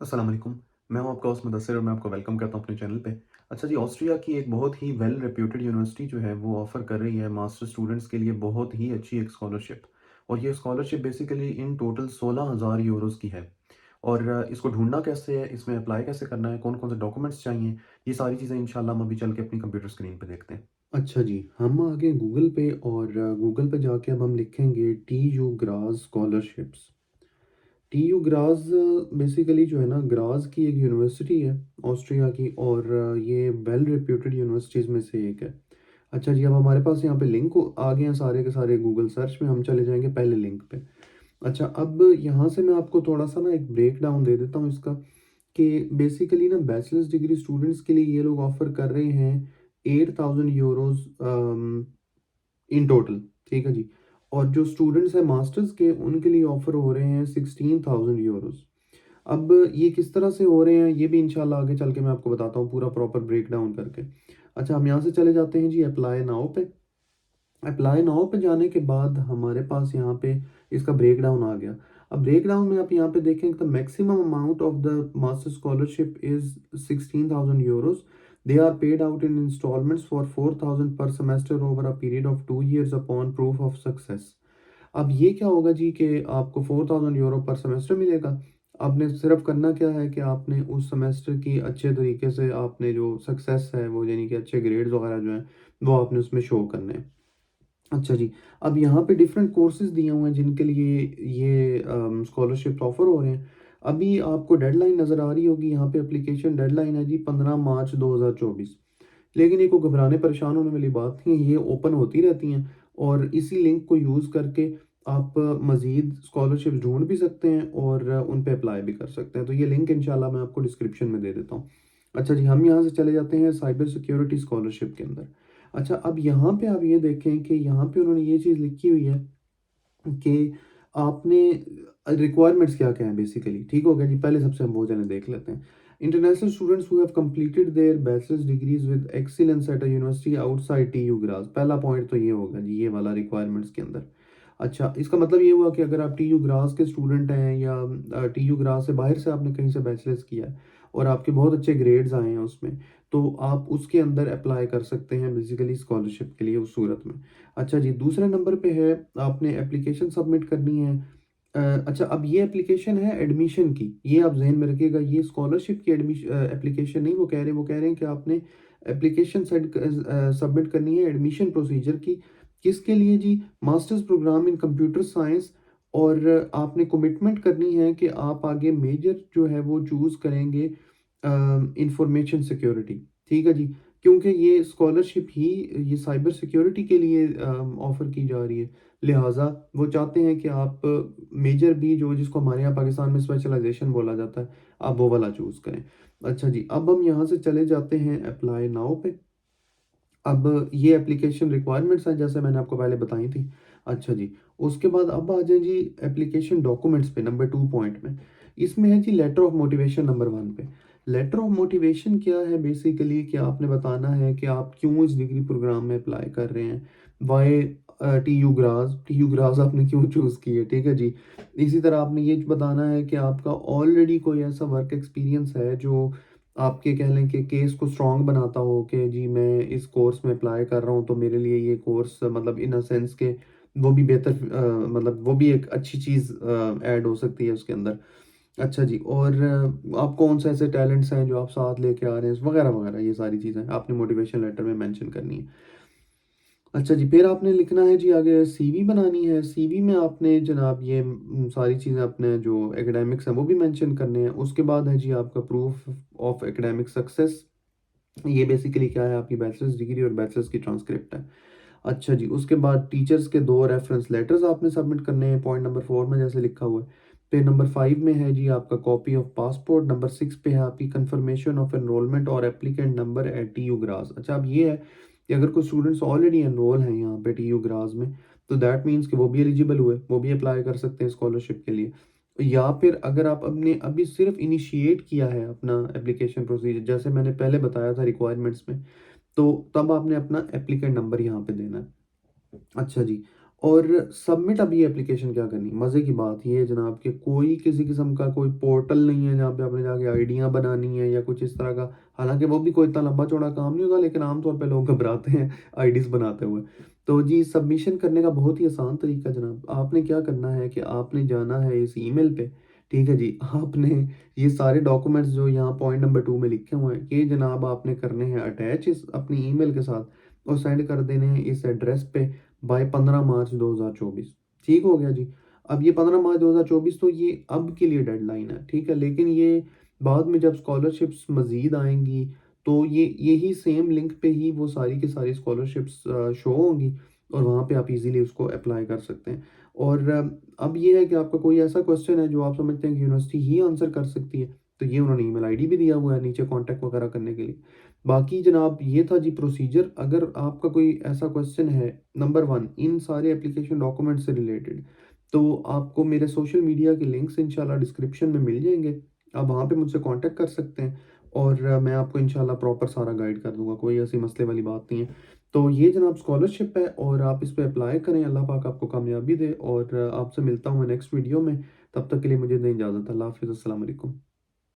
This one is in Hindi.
अस्सलाम वालेकुम। मैं हूं आपका होस्ट मुदस्सिर और मैं आपको वेलकम करता हूं अपने चैनल पे। अच्छा जी, ऑस्ट्रिया की एक बहुत ही वेल रेप्यूटेड यूनिवर्सिटी जो है वो ऑफ़र कर रही है मास्टर स्टूडेंट्स के लिए बहुत ही अच्छी एक स्कॉलरशिप। और ये scholarship basically in total 16,000 euros की है। और इसको ढूँढना कैसे है, इसमें अप्लाई कैसे करना है, कौन-कौन से डॉक्यूमेंट्स चाहिए, ये सारी चीज़ें इंशाल्लाह हम अभी चल के अपनी कंप्यूटर स्क्रीन पे देखते हैं। अच्छा जी, हम आ गए गूगल पे और गूगल पे जाके अब हम लिखेंगे TU grass scholarships. TU grass basically जो है ना, ग्रास की एक यूनिवर्सिटी है ऑस्ट्रिया की, और ये वेल रिप्यूटेड यूनिवर्सिटीज़ में से एक है। अच्छा जी, अब हमारे पास यहाँ पे लिंक आ गए हैं सारे के सारे। गूगल सर्च में हम चले जाएंगे पहले लिंक पे। अच्छा, अब यहाँ से मैं आपको थोड़ा सा ना एक ब्रेक डाउन दे देता हूँ इसका, कि बेसिकली ना बैचलर्स डिग्री स्टूडेंट्स के लिए ये लोग ऑफर कर रहे हैं 8,000 यूरोज इन टोटल। ठीक है जी। और जो स्टूडेंट्स हैं मास्टर्स के, उनके लिए ऑफर हो रहे हैं 16,000 यूरोज। अब ये किस तरह से हो रहे हैं, ये भी इंशाल्लाह आगे चल के मैं आपको बताता हूँ पूरा प्रॉपर ब्रेक डाउन करके। अच्छा, हम यहाँ से चले जाते हैं जी अप्लाई नाउ पे। अप्लाई नाउ पे जाने के बाद हमारे पास यहाँ पे इसका ब्रेक डाउन आ गया। अब ब्रेक डाउन में आप यहाँ पे देखें, the maximum amount of the master scholarship is 16,000 euros. They are paid out in instalments for 4,000 per semester over a period of 2 years upon proof of success. अब ये क्या होगा जी, कि आपको 4,000 यूरो पर सेमेस्टर मिलेगा। आपने सिर्फ करना क्या है कि आपने उस सेमेस्टर की अच्छे तरीके से आपने जो सक्सेस है वो, यानी कि अच्छे ग्रेड्स वगैरह जो हैं, वो आपने उसमें शो करने हैं। अच्छा जी, अब यहाँ पे डिफरेंट कोर्सेज़ दिए हुए हैं जिनके लिए ये स्कॉलरशिप ऑफ़र हो रहे हैं। अभी आपको डेडलाइन नज़र आ रही होगी, यहाँ पे एप्लीकेशन डेडलाइन है जी 15 मार्च 2024। लेकिन ये कोई घबराने परेशान होने वाली बात नहीं है, ये ओपन होती रहती हैं। और इसी लिंक को यूज़ करके आप मज़ीद स्कॉलरशिप ढूँढ भी सकते हैं और उन पे अप्लाई भी कर सकते हैं। तो ये लिंक इंशाल्लाह मैं आपको डिस्क्रिप्शन में दे देता हूँ। अच्छा जी, हम यहाँ से चले जाते हैं साइबर सिक्योरिटी स्कॉलरशिप के अंदर। अच्छा, अब यहाँ पे आप ये देखें कि यहाँ पे उन्होंने ये चीज़ लिखी हुई है कि आपने रिक्वायरमेंट्स क्या-क्या हैं बेसिकली। ठीक हो गया जी, पहले सबसे हम वो जाने देख लेते हैं। International students who have completed there bachelors degrees with excellence at a university outside TU grass. पहला पॉइंट तो ये होगा जी, ये वाला रिक्वायरमेंट्स के अंदर। अच्छा, इसका मतलब ये हुआ कि अगर आप TU ग्रास के स्टूडेंट हैं या TU ग्रास से बाहर से आपने कहीं से बैचलर्स किया है और आपके बहुत अच्छे ग्रेड्स आए हैं उसमें, तो आप उसके अंदर अप्लाई कर सकते हैं बेसिकली स्कॉलरशिप के लिए उस सूरत में। अच्छा जी, दूसरे नंबर पे है, आपने एप्लीकेशन सबमिट करनी है। अच्छा, अब ये एप्लीकेशन है एडमिशन की, ये आप ज़हन में रखिएगा, ये स्कॉलरशिप की एप्लीकेशन नहीं। वो कह रहे हैं कि आपने एप्लीकेशन सबमिट करनी है एडमिशन प्रोसीजर की। किसके लिए जी? Masters programme in computer science. और आपने कमिटमेंट करनी है कि आप आगे मेजर जो है वो चूज़ करेंगे इंफॉर्मेशन सिक्योरिटी। ठीक है जी, क्योंकि ये स्कॉलरशिप ही ये साइबर सिक्योरिटी के लिए ऑफ़र की जा रही है। लिहाजा वो चाहते हैं कि आप मेजर भी जो, जिसको हमारे यहाँ पाकिस्तान में स्पेशलाइजेशन बोला जाता है, आप वो वाला चूज़ करें। अच्छा जी, अब हम यहाँ से चले जाते हैं अप्लाई नाउ पे। अब ये एप्लीकेशन रिक्वायरमेंट्स हैं जैसे मैंने आपको पहले बताई थी। अच्छा जी, उसके बाद अब आ जाएँ जी एप्लीकेशन डॉक्यूमेंट्स पे नंबर 2 पॉइंट में। इसमें है जी लेटर ऑफ मोटिवेशन नंबर 1 पे। लेटर ऑफ मोटिवेशन क्या है बेसिकली, कि आपने बताना है कि आप क्यों इस डिग्री प्रोग्राम में अप्लाई कर रहे हैं। व्हाई टीयू ग्रास आपने क्यों चूज़ की है, ठीक है जी। इसी तरह आपने ये बताना है कि आपका ऑलरेडी कोई ऐसा वर्क एक्सपीरियंस है जो आपके कह लें कि केस को स्ट्रॉन्ग बनाता हो, कि जी मैं इस कोर्स में अप्लाई कर रहा हूँ तो मेरे लिए ये कोर्स मतलब इन अ सेंस के वो भी बेहतर मतलब वो भी एक अच्छी चीज़ ऐड हो सकती है उसके अंदर। अच्छा जी, और आप कौन से ऐसे टैलेंट्स हैं जो आप साथ लेके आ रहे हैं वगैरह वगैरह, ये सारी चीज़ें आपने मोटिवेशन लेटर में मेंशन करनी है। अच्छा जी, फिर आपने लिखना है जी आगे सीवी बनानी है। सीवी में आपने जनाब ये सारी चीज़ें अपने जो एकेडमिक्स हैं वो भी मेंशन करने हैं। उसके बाद है जी आपका प्रूफ ऑफ एकेडमिक सक्सेस। ये बेसिकली क्या है, आपकी बैचलर्स डिग्री और बैचलर्स की ट्रांसक्रिप्ट है। अच्छा जी, उसके बाद टीचर्स के 2 रेफरेंस लेटर्स आपने सबमिट करने हैं, पॉइंट नंबर 4 में जैसे लिखा हुआ है। फिर नंबर 5 में है जी आपका कॉपी ऑफ पासपोर्ट। नंबर 6 पे है आपकी कंफर्मेशन ऑफ एनरोलमेंट और applicant number at TU Graz. अच्छा, अब ये है कि अगर कोई स्टूडेंट्स ऑलरेडी एनरोल हैं यहाँ पे TU ग्रास में, तो दैट मीन्स कि वो भी एलिजिबल हुए, वो भी अप्लाई कर सकते हैं स्कॉलरशिप के लिए। या फिर अगर आप अपने अभी सिर्फ इनिशिएट किया है अपना एप्लीकेशन प्रोसीजर, जैसे मैंने पहले बताया था रिक्वायरमेंट्स में, तो तब आपने अपना एप्लीकेंट नंबर यहाँ पे देना है। अच्छा जी, और सबमिट अब ये एप्लीकेशन क्या करनी, मज़े की बात ये है जनाब कि कोई किसी किस्म का कोई पोर्टल नहीं है जहाँ पे आपने जाके आईडियाँ बनानी है या कुछ इस तरह का। हालाँकि वो भी कोई इतना लंबा चौड़ा काम नहीं होगा, लेकिन आम तौर पे लोग घबराते हैं आईडीज़ बनाते हुए। तो जी सबमिशन करने का बहुत ही आसान तरीका जनाब, आपने क्या करना है कि आपने जाना है इस ईमेल पे, ठीक है जी? आपने ये सारे डॉक्यूमेंट्स जो यहाँ पॉइंट नंबर 2 में लिखे हुए हैं, ये जनाब आपने करने हैं अटैच इस अपनी ईमेल के साथ और सेंड कर देने हैं इस एड्रेस पे बाय 15 मार्च 2024। ठीक हो गया जी। अब ये 15 मार्च 2024 तो ये अब के लिए डेडलाइन है, ठीक है? लेकिन ये बाद में जब स्कॉलरशिप्स मज़ीद आएँगी, तो ये यही सेम लिंक पे ही वो सारी की सारी स्कॉलरशिप्स शो होंगी और वहाँ पे आप ईज़िली उसको अप्लाई कर सकते हैं। और अब ये है कि आपका कोई ऐसा क्वेश्चन है जो आप समझते हैं कि यूनिवर्सिटी ही आंसर कर सकती है, तो ये उन्होंने ईमेल आईडी भी दिया हुआ है नीचे कॉन्टैक्ट वगैरह करने के लिए। बाकी जनाब ये था जी प्रोसीजर। अगर आपका कोई ऐसा क्वेश्चन है नंबर 1 इन सारे एप्लीकेशन डॉक्यूमेंट से रिलेटेड, तो आपको मेरे सोशल मीडिया के लिंक्स इंशाल्लाह डिस्क्रिप्शन में मिल जाएँगे। आप वहाँ पे मुझसे कॉन्टैक्ट कर सकते हैं और मैं आपको इंशाल्लाह प्रॉपर सारा गाइड कर दूँगा, कोई ऐसी मसले वाली बात नहीं है। तो ये जनाब स्कॉलरशिप है और आप इस पे अप्लाई करें, अल्लाह पाक आपको कामयाबी दे और आपसे मिलता हूँ मैं नेक्स्ट वीडियो में। तब तक के लिए मुझे दें इजाज़त। अल्लाह हाफ़िज़, अस्सलाम वालेकुम।